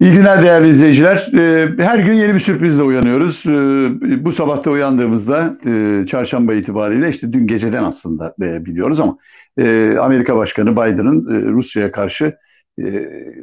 İyi günler değerli izleyiciler. Her gün yeni bir sürprizle uyanıyoruz. Bu sabah da uyandığımızda çarşamba itibariyle işte dün geceden aslında biliyoruz ama Amerika Başkanı Biden'ın Rusya'ya karşı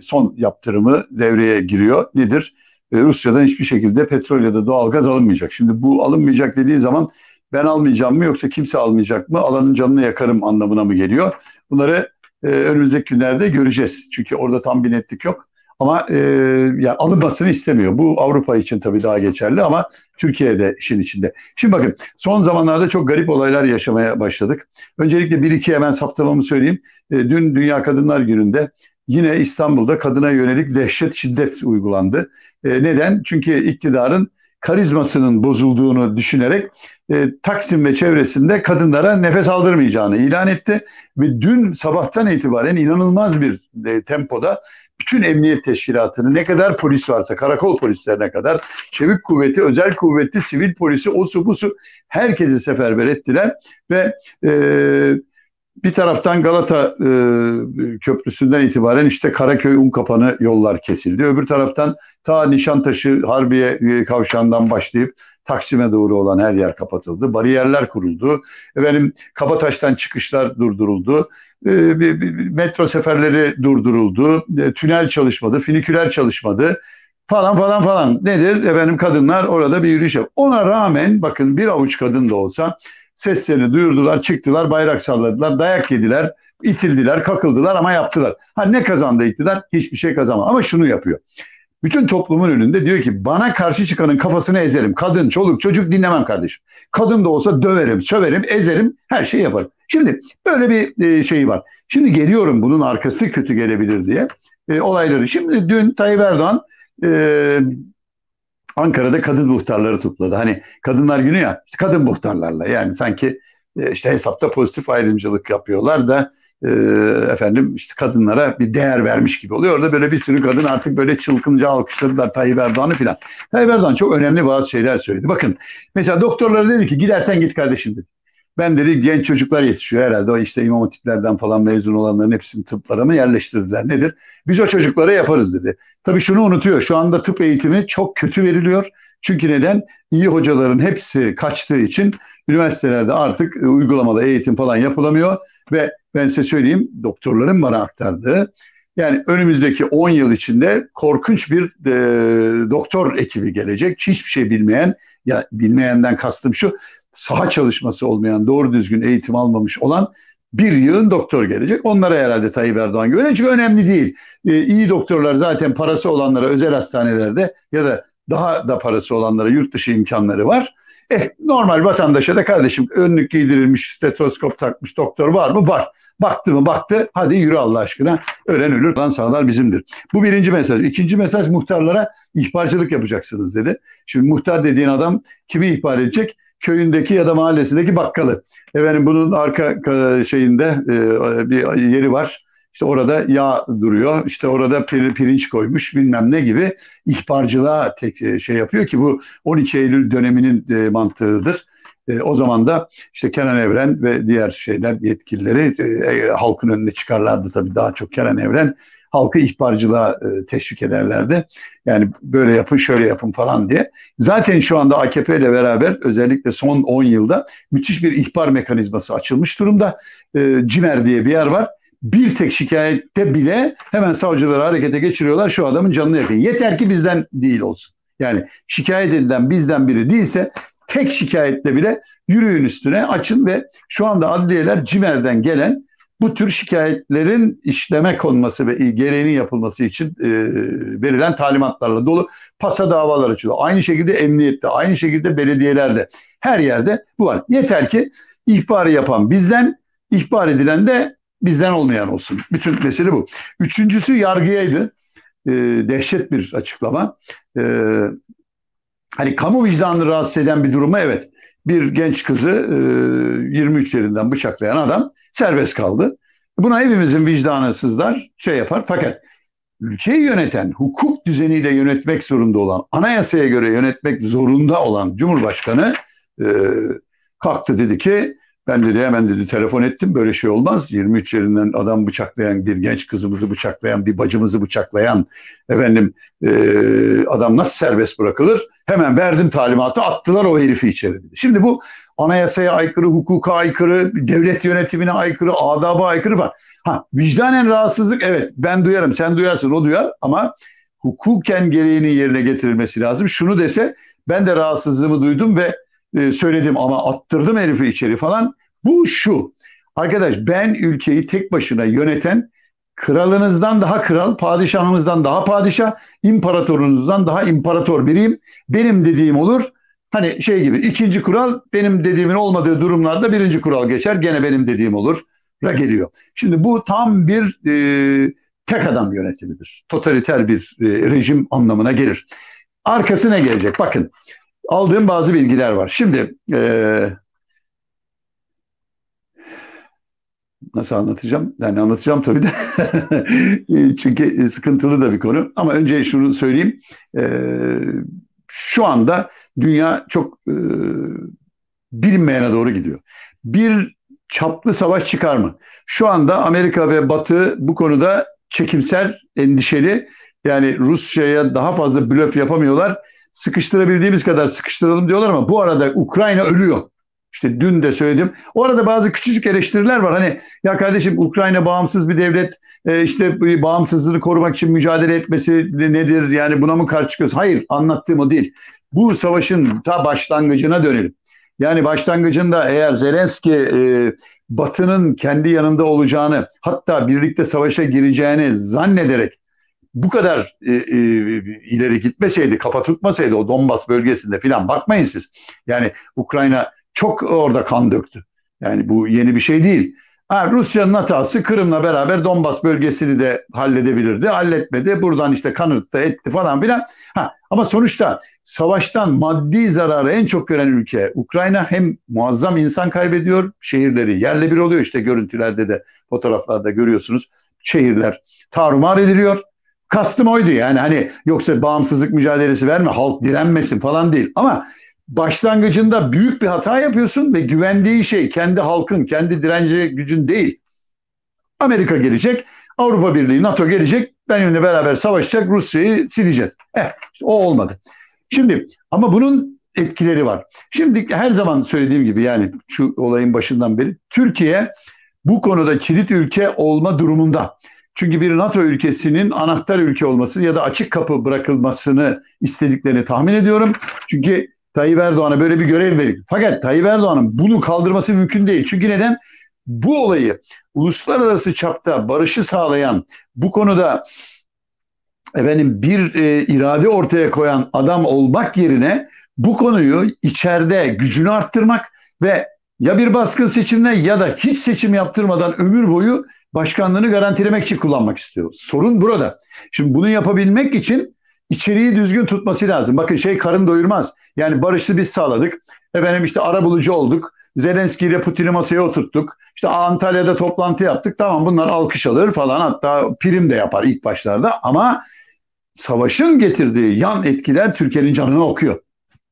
son yaptırımı devreye giriyor. Nedir? Rusya'dan hiçbir şekilde petrol ya da doğalgaz alınmayacak. Şimdi bu alınmayacak dediği zaman ben almayacağım mı yoksa kimse almayacak mı? Alanın canını yakarım anlamına mı geliyor? Bunları önümüzdeki günlerde göreceğiz. Çünkü orada tam bir netlik yok. Ama yani alınmasını istemiyor. Bu Avrupa için tabii daha geçerli ama Türkiye'de işin içinde. Şimdi bakın son zamanlarda çok garip olaylar yaşamaya başladık. Öncelikle bir iki hemen saptamamı söyleyeyim. Dün Dünya Kadınlar Günü'nde yine İstanbul'da kadına yönelik dehşet şiddet uygulandı. Neden? Çünkü iktidarın karizmasının bozulduğunu düşünerek Taksim ve çevresinde kadınlara nefes aldırmayacağını ilan etti. Ve dün sabahtan itibaren inanılmaz bir tempoda bütün emniyet teşkilatını ne kadar polis varsa karakol polislerine kadar çevik kuvveti, özel kuvveti, sivil polisi, osu busu herkesi seferber ettiler ve bir taraftan Galata Köprüsü'nden itibaren işte Karaköy Unkapanı yollar kesildi. Öbür taraftan ta Nişantaşı Harbiye kavşağından başlayıp Taksim'e doğru olan her yer kapatıldı. Bariyerler kuruldu. Kabataş'tan çıkışlar durduruldu. Metro seferleri durduruldu. Tünel çalışmadı, finiküler çalışmadı. Falan falan falan. Nedir? Kadınlar orada bir yürüyüş yap. Ona rağmen bakın bir avuç kadın da olsa seslerini duyurdular, çıktılar, bayrak salladılar, dayak yediler, itildiler, kakıldılar ama yaptılar. Ne kazandı iktidar? Hiçbir şey kazanmadı. Ama şunu yapıyor. Bütün toplumun önünde diyor ki bana karşı çıkanın kafasını ezerim. Kadın, çoluk, çocuk dinlemem kardeşim. Kadın da olsa döverim, söverim, ezerim, her şeyi yaparım. Şimdi böyle bir şey var. Şimdi geliyorum bunun arkası kötü gelebilir diye olayları. Şimdi dün Tayyip Erdoğan Ankara'da kadın muhtarları topladı. Kadınlar günü ya, işte kadın muhtarlarla yani sanki işte hesapta pozitif ayrımcılık yapıyorlar da işte kadınlara bir değer vermiş gibi oluyor. Orada böyle bir sürü kadın artık böyle çılgınca alkışladılar Tayyip Erdoğan'ı filan. Tayyip Erdoğan çok önemli bazı şeyler söyledi. Bakın mesela doktorlara dedi ki gidersen git kardeşim dedi. Ben dedi genç çocuklar yetişiyor herhalde o işte imam hatiplerden falan mezun olanların hepsini tıplara mı yerleştirdiler nedir? Biz o çocuklara yaparız dedi. Tabii şunu unutuyor şu anda tıp eğitimi çok kötü veriliyor. Çünkü neden? İyi hocaların hepsi kaçtığı için üniversitelerde artık uygulamada eğitim falan yapılamıyor ve ben size söyleyeyim doktorların bana aktardığı yani önümüzdeki 10 yıl içinde korkunç bir doktor ekibi gelecek. Hiçbir şey bilmeyen ya bilmeyenden kastım şu saha çalışması olmayan, doğru düzgün eğitim almamış olan bir yığın doktor gelecek. Onlara herhalde Tayyip Erdoğan güveniyor. Çünkü önemli değil. İyi doktorlar zaten parası olanlara özel hastanelerde ya da daha da parası olanlara yurt dışı imkanları var. Normal vatandaşa da kardeşim önlük giydirilmiş, stetoskop takmış doktor var mı? Var. Baktı mı? Baktı. Hadi yürü Allah aşkına. Ölen ölür, lan sağlar bizimdir. Bu birinci mesaj. İkinci mesaj muhtarlara ihbarcılık yapacaksınız dedi. Şimdi muhtar dediğin adam kimi ihbar edecek? Köyündeki ya da mahallesindeki bakkalı. Bunun arka şeyinde bir yeri var. İşte orada yağ duruyor. İşte orada pirinç koymuş bilmem ne gibi ihbarcılığa tek şey yapıyor ki bu 12 Eylül döneminin mantığıdır. O zaman da işte Kenan Evren ve diğer şeyler yetkilileri halkın önüne çıkarlardı tabii daha çok Kenan Evren halkı ihbarcılığa teşvik ederlerdi. Yani böyle yapın şöyle yapın falan diye. Zaten şu anda AKP ile beraber özellikle son 10 yılda müthiş bir ihbar mekanizması açılmış durumda. CİMER diye bir yer var. Bir tek şikayette bile hemen savcıları harekete geçiriyorlar şu adamın canını yakın. Yeter ki bizden değil olsun. Yani şikayet edilen bizden biri değilse tek şikayetle bile yürüyün üstüne açın ve şu anda adliyeler CİMER'den gelen bu tür şikayetlerin işleme konması ve gereğinin yapılması için verilen talimatlarla dolu pasa davalar açılıyor. Aynı şekilde emniyette, aynı şekilde belediyelerde her yerde bu var. Yeter ki ihbarı yapan bizden, ihbar edilen de bizden olmayan olsun. Bütün mesele bu. Üçüncüsü yargıyaydı. Dehşet bir açıklama. Kamu vicdanını rahatsız eden bir duruma evet. Bir genç kızı 23 yerinden bıçaklayan adam serbest kaldı. Buna hepimizin vicdanı sızlar şey yapar. Fakat ülkeyi yöneten, hukuk düzeniyle yönetmek zorunda olan, anayasaya göre yönetmek zorunda olan Cumhurbaşkanı kalktı dedi ki Ben dedi hemen dedi telefon ettim, böyle şey olmaz. 23 yerinden adam bıçaklayan, bir genç kızımızı bıçaklayan, bir bacımızı bıçaklayan efendim adam nasıl serbest bırakılır? Hemen verdim talimatı, attılar o herifi içeri dedi. Şimdi bu anayasaya aykırı, hukuka aykırı, devlet yönetimine aykırı, adaba aykırı falan. Ha, vicdanen rahatsızlık, evet, ben duyarım, sen duyarsın, o duyar, ama hukuken gereğinin yerine getirilmesi lazım. Şunu dese ben de rahatsızlığımı duydum ve söyledim ama attırdım herifi içeri falan. Bu şu. Arkadaş, ben ülkeyi tek başına yöneten, kralınızdan daha kral, padişahınızdan daha padişah, imparatorunuzdan daha imparator biriyim. Benim dediğim olur. Hani şey gibi, ikinci kural benim dediğimin olmadığı durumlarda birinci kural geçer. Gene benim dediğim olur. Da geliyor. Şimdi bu tam bir tek adam yönetimidir. Totaliter bir rejim anlamına gelir. Arkası ne gelecek? Bakın, aldığım bazı bilgiler var. Şimdi nasıl anlatacağım? Yani anlatacağım tabii de. Çünkü sıkıntılı da bir konu. Ama önce şunu söyleyeyim. Şu anda dünya çok bilinmeyene doğru gidiyor. Bir çaplı savaş çıkar mı? Şu anda Amerika ve Batı bu konuda çekimser, endişeli. Yani Rusya'ya daha fazla blöf yapamıyorlar. Sıkıştırabildiğimiz kadar sıkıştıralım diyorlar ama bu arada Ukrayna ölüyor. İşte dün de söyledim. O arada bazı küçücük eleştiriler var. Hani ya kardeşim, Ukrayna bağımsız bir devlet, işte bağımsızlığını korumak için mücadele etmesi nedir? Yani buna mı karşı çıkıyoruz? Hayır, anlattığım o değil. Bu savaşın ta başlangıcına dönelim. Yani başlangıcında eğer Zelenski Batı'nın kendi yanında olacağını, hatta birlikte savaşa gireceğini zannederek bu kadar ileri gitmeseydi, kafa tutmasaydı o Donbas bölgesinde filan, bakmayın siz. Yani Ukrayna çok orada kan döktü. Yani bu yeni bir şey değil. Ha, Rusya'nın hatası, Kırım'la beraber Donbas bölgesini de halledebilirdi. Halletmedi. Buradan işte kanırttı, etti falan filan. Ha, ama sonuçta savaştan maddi zararı en çok gören ülke Ukrayna. Hem muazzam insan kaybediyor, şehirleri yerle bir oluyor. İşte görüntülerde de, fotoğraflarda görüyorsunuz. Şehirler tarumar ediliyor. Kastım oydu yani, hani yoksa bağımsızlık mücadelesi verme, halk direnmesin falan değil. Ama başlangıcında büyük bir hata yapıyorsun ve güvendiği şey kendi halkın, kendi direnci gücün değil. Amerika gelecek, Avrupa Birliği, NATO gelecek, benimle beraber savaşacak, Rusya'yı sileceğiz. İşte o olmadı. Şimdi ama bunun etkileri var. Şimdi her zaman söylediğim gibi, yani şu olayın başından beri Türkiye bu konuda kilit ülke olma durumunda. Çünkü bir NATO ülkesinin anahtar ülke olması ya da açık kapı bırakılmasını istediklerini tahmin ediyorum. Çünkü Tayyip Erdoğan'a böyle bir görev verildi. Fakat Tayyip Erdoğan'ın bunu kaldırması mümkün değil. Çünkü neden? Bu olayı uluslararası çapta barışı sağlayan, bu konuda efendim bir irade ortaya koyan adam olmak yerine bu konuyu içeride gücünü arttırmak ve ya bir baskın seçimle ya da hiç seçim yaptırmadan ömür boyu başkanlığını garantilemek için kullanmak istiyor. Sorun burada. Şimdi bunu yapabilmek için içeriği düzgün tutması lazım. Bakın, şey karın doyurmaz. Yani barışı biz sağladık. Efendim işte arabulucu olduk. Zelenski ile Putin'i masaya oturttuk. İşte Antalya'da toplantı yaptık. Tamam, bunlar alkış alır falan, hatta prim de yapar ilk başlarda, ama savaşın getirdiği yan etkiler Türkiye'nin canını okuyor.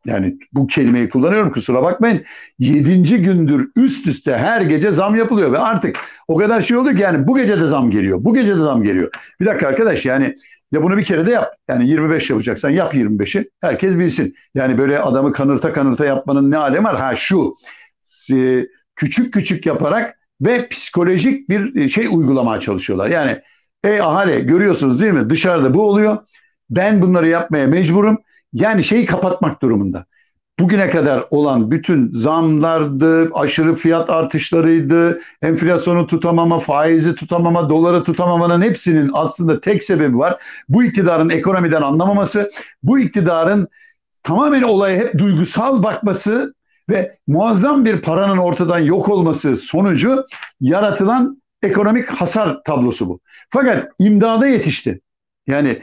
Yani bu kelimeyi kullanıyorum, kusura bakmayın. 7. gündür üst üste her gece zam yapılıyor ve artık o kadar şey oldu ki yani bu gece de zam geliyor. Bu gece de zam geliyor. Bir dakika arkadaş, yani ya bunu bir kere de yap. Yani 25 yapacaksan yap 25'i. Herkes bilsin. Yani böyle adamı kanırta kanırta yapmanın ne alemi var? Ha, şu küçük küçük yaparak ve psikolojik bir şey uygulamaya çalışıyorlar. Yani ahali, görüyorsunuz değil mi? Dışarıda bu oluyor. Ben bunları yapmaya mecburum. Yani şeyi kapatmak durumunda. Bugüne kadar olan bütün zamlardı, aşırı fiyat artışlarıydı, enflasyonu tutamama, faizi tutamama, doları tutamamanın hepsinin aslında tek sebebi var. Bu iktidarın ekonomiden anlamaması, bu iktidarın tamamen olaya hep duygusal bakması ve muazzam bir paranın ortadan yok olması sonucu yaratılan ekonomik hasar tablosu bu. Fakat imdada yetişti. Yani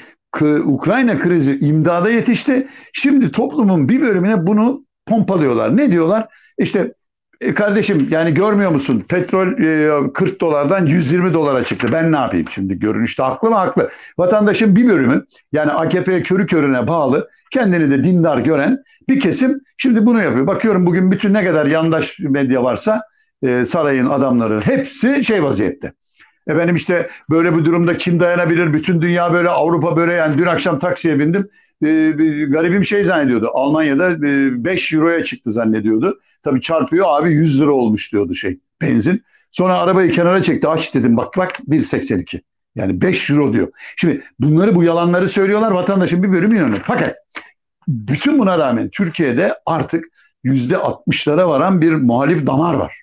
Ukrayna krizi imdada yetişti. Şimdi toplumun bir bölümüne bunu pompalıyorlar. Ne diyorlar? İşte kardeşim, yani görmüyor musun? Petrol 40 dolardan 120 dolara çıktı. Ben ne yapayım şimdi? Görünüşte haklı mı? Haklı. Vatandaşın bir bölümü, yani AKP'ye körü körüne bağlı, kendini de dindar gören bir kesim şimdi bunu yapıyor. Bakıyorum bugün bütün ne kadar yandaş medya varsa sarayın adamları hepsi şey vaziyette. Efendim işte böyle bir durumda kim dayanabilir? Bütün dünya böyle, Avrupa böyle. Yani dün akşam taksiye bindim. Garibim şey zannediyordu. Almanya'da 5 euroya çıktı zannediyordu. Tabii çarpıyor abi, 100 lira olmuş diyordu şey benzin. Sonra arabayı kenara çekti. Aç dedim, bak bak 1,82. Yani 5 euro diyor. Şimdi bunları, bu yalanları söylüyorlar, vatandaşın bir bölümü inanıyor. Fakat bütün buna rağmen Türkiye'de artık %60'lara varan bir muhalif damar var.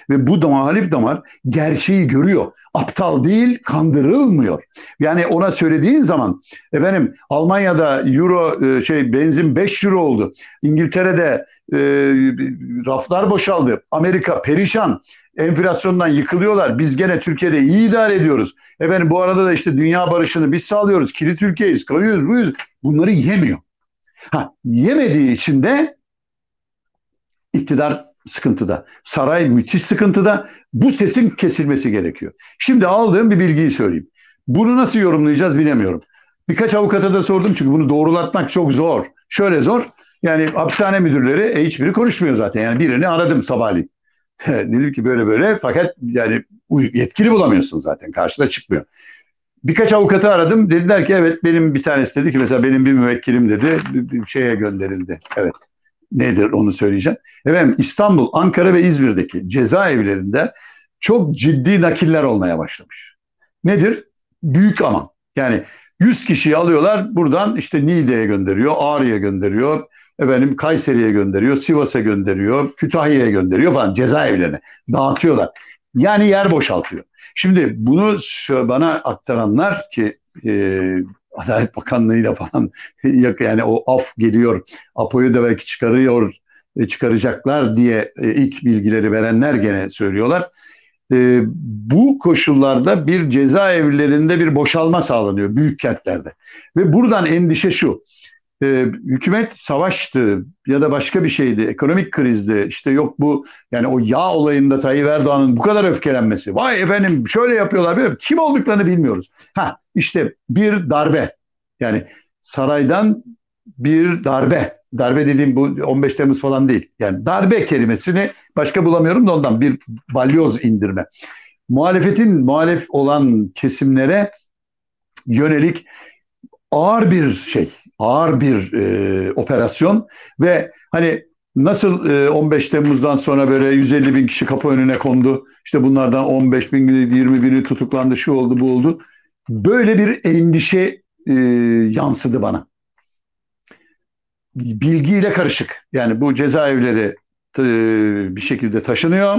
Ve bu muhalif damar gerçeği görüyor. Aptal değil, kandırılmıyor. Yani ona söylediğin zaman, efendim Almanya'da euro benzin 5 euro oldu. İngiltere'de raflar boşaldı. Amerika perişan. Enflasyondan yıkılıyorlar. Biz gene Türkiye'de iyi idare ediyoruz. Efendim bu arada da işte dünya barışını biz sağlıyoruz. Kilit ülkeyiz, kalıyoruz, buyuz. Bunları yemiyor. Yemediği için de iktidar sıkıntıda. Saray müthiş sıkıntıda. Bu sesin kesilmesi gerekiyor. Şimdi aldığım bir bilgiyi söyleyeyim. Bunu nasıl yorumlayacağız bilemiyorum. Birkaç avukata da sordum çünkü bunu doğrulatmak çok zor. Şöyle zor. Yani hapishane müdürleri hiçbiri konuşmuyor zaten. Yani birini aradım sabahleyin. Dedim ki böyle böyle, fakat yani yetkili bulamıyorsun zaten. Karşıda çıkmıyor. Birkaç avukatı aradım. Dediler ki evet, benim bir tanesi dedi ki mesela benim bir müvekkilim dedi bir şeye gönderildi. Evet. Nedir onu söyleyeceğim. Efendim İstanbul, Ankara ve İzmir'deki cezaevlerinde çok ciddi nakiller olmaya başlamış. Nedir? Büyük aman. Yani 100 kişiyi alıyorlar buradan, işte Niğde'ye gönderiyor, Ağrı'ya gönderiyor, efendim Kayseri'ye gönderiyor, Sivas'a gönderiyor, Kütahya'ya gönderiyor falan, cezaevlerine dağıtıyorlar. Yani yer boşaltıyor. Şimdi bunu bana aktaranlar ki Adalet Bakanlığı'yla falan yani o af geliyor, Apo'yu da belki çıkaracaklar diye ilk bilgileri verenler gene söylüyorlar. Bu koşullarda bir cezaevlerinde bir boşalma sağlanıyor büyük kentlerde. Ve buradan endişe şu. Hükümet savaştı ya da başka bir şeydi, ekonomik krizdi, işte yok bu, yani o yağ olayında Tayyip Erdoğan'ın bu kadar öfkelenmesi, vay efendim şöyle yapıyorlar, böyle kim olduklarını bilmiyoruz. İşte bir darbe, yani saraydan bir darbe dediğim bu 15 Temmuz falan değil, yani darbe kelimesini başka bulamıyorum da ondan, bir balyoz indirme. Muhalif olan kesimlere yönelik ağır bir şey, ağır bir operasyon ve hani nasıl 15 Temmuz'dan sonra böyle 150 bin kişi kapı önüne kondu, işte bunlardan 15 bin, 20 bini tutuklandı, şu oldu, bu oldu. Böyle bir endişe yansıdı bana. Bilgiyle karışık. Yani bu cezaevleri bir şekilde taşınıyor.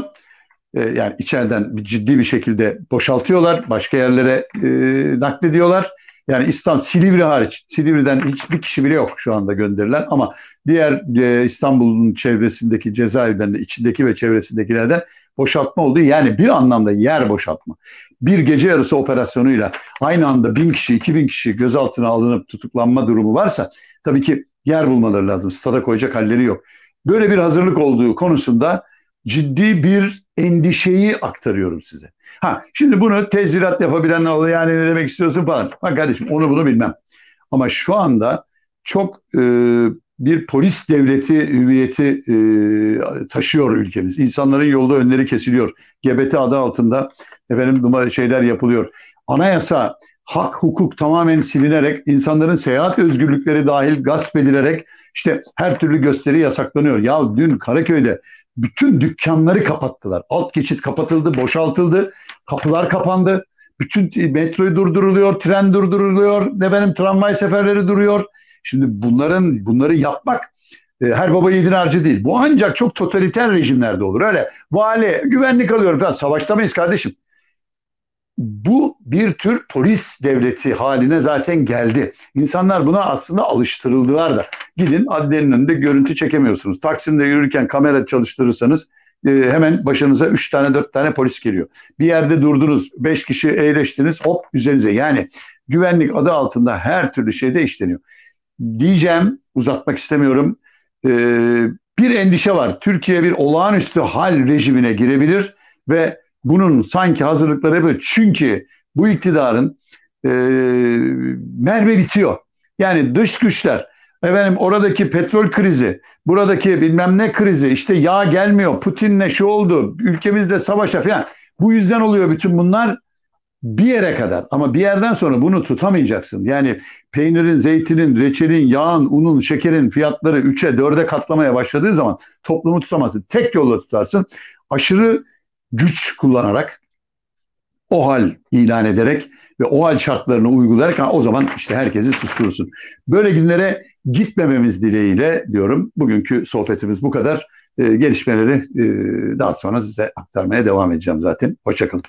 Yani içeriden ciddi bir şekilde boşaltıyorlar. Başka yerlere naklediyorlar. Yani İstanbul, Silivri hariç. Silivri'den hiçbir kişi bile yok şu anda gönderilen, ama diğer İstanbul'un çevresindeki cezaevlerinde, içindeki ve çevresindekilerden boşaltma oldu. Yani bir anlamda yer boşaltma. Bir gece yarısı operasyonuyla aynı anda 1000 kişi, 2000 kişi gözaltına alınıp tutuklanma durumu varsa tabii ki yer bulmaları lazım. Stada koyacak halleri yok. Böyle bir hazırlık olduğu konusunda ciddi bir endişeyi aktarıyorum size. Şimdi bunu tezvirat yapabilenler oluyor, yani ne demek istiyorsun falan. Bak kardeşim, onu bunu bilmem. Ama şu anda çok bir polis devleti hüviyeti taşıyor ülkemiz. İnsanların yolda önleri kesiliyor. GBT adı altında efendim şeyler yapılıyor. Anayasa, hak, hukuk tamamen silinerek, insanların seyahat özgürlükleri dahil gasp edilerek işte her türlü gösteri yasaklanıyor. Ya dün Karaköy'de bütün dükkanları kapattılar. Alt geçit kapatıldı, boşaltıldı. Kapılar kapandı. Bütün metro durduruluyor, tren durduruluyor, tramvay seferleri duruyor. Şimdi bunları yapmak her baba yiğidin harcı değil. Bu ancak çok totaliter rejimlerde olur. Öyle vali güvenlik alıyorum falan. Savaşta mıyız kardeşim? Bu bir tür polis devleti haline zaten geldi. İnsanlar buna aslında alıştırıldılar da. Gidin adliyenin önünde görüntü çekemiyorsunuz. Taksim'de yürürken kamera çalıştırırsanız hemen başınıza 3 tane 4 tane polis geliyor. Bir yerde durdunuz, 5 kişi eğleştiniz, hop üzerinize. Yani güvenlik adı altında her türlü şeyde işleniyor. Diyeceğim, uzatmak istemiyorum. Bir endişe var. Türkiye bir olağanüstü hal rejimine girebilir ve bunun sanki hazırlıkları böyle. Çünkü bu iktidarın mermi bitiyor. Yani dış güçler, efendim oradaki petrol krizi, buradaki bilmem ne krizi, işte yağ gelmiyor, Putin'le şu oldu, ülkemizde savaşa falan. Bu yüzden oluyor bütün bunlar. Bir yere kadar, ama bir yerden sonra bunu tutamayacaksın. Yani peynirin, zeytinin, reçelin, yağın, unun, şekerin fiyatları 3'e 4'e katlamaya başladığı zaman toplumu tutamazsın. Tek yolla tutarsın: aşırı güç kullanarak, o hal ilan ederek ve o hal şartlarını uygulayarak, o zaman işte herkesi susturursun. Böyle günlere gitmememiz dileğiyle diyorum. Bugünkü sohbetimiz bu kadar. Gelişmeleri daha sonra size aktarmaya devam edeceğim zaten. Hoşçakalın.